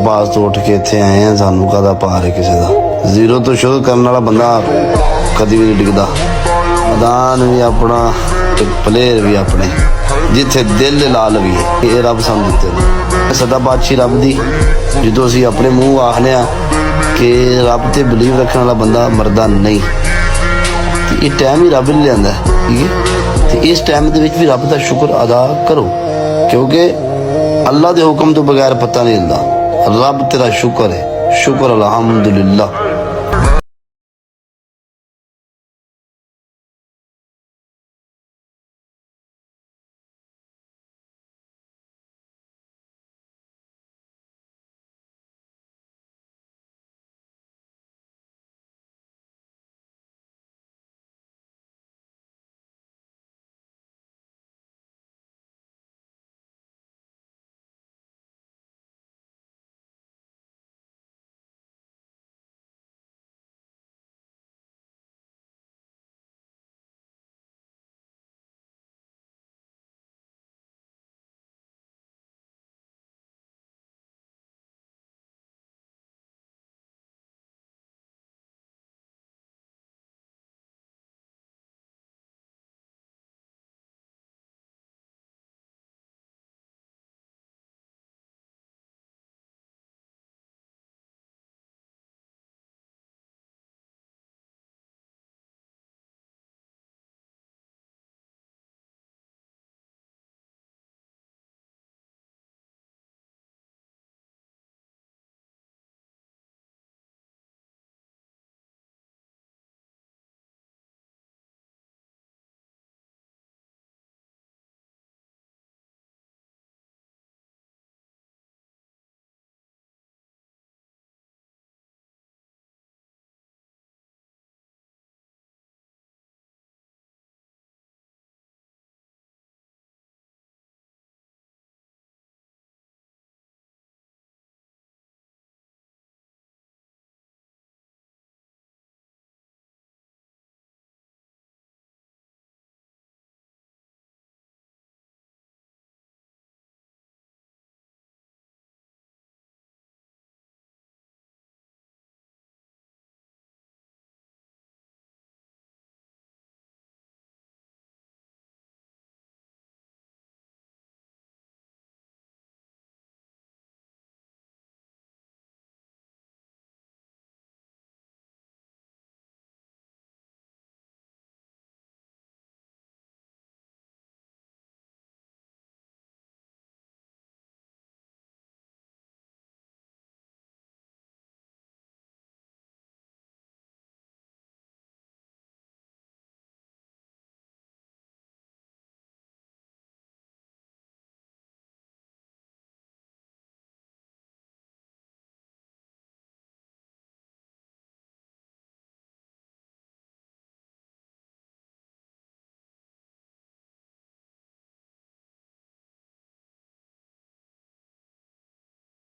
पास तो उठ के इत्थे आए हैं, सानू काहदा पार है किसी का। जीरो तो शुरू करने वाला बंदा कभी भी नहीं डिगदा। मैदान भी अपना ते प्लेयर भी अपने, जिथे दिल लाल भी है। ये रब सानू दिते ने सदा बादशाही रब दी। जो असीं अपने मूँह आखने कि रब ते बिलीव रखने वाला बंदा मरदा नहीं, ये टाइम ही रब ने लियांदा है, ठीक है। तो इस टाइम दे विच भी रब दा शुक्र अदा करो, क्योंकि अल्लाह के हुक्म तो बगैर पता नहीं हिलदा। रब तेरा शुक्र है, शुक्र अल्हम्दुलिल्लाह।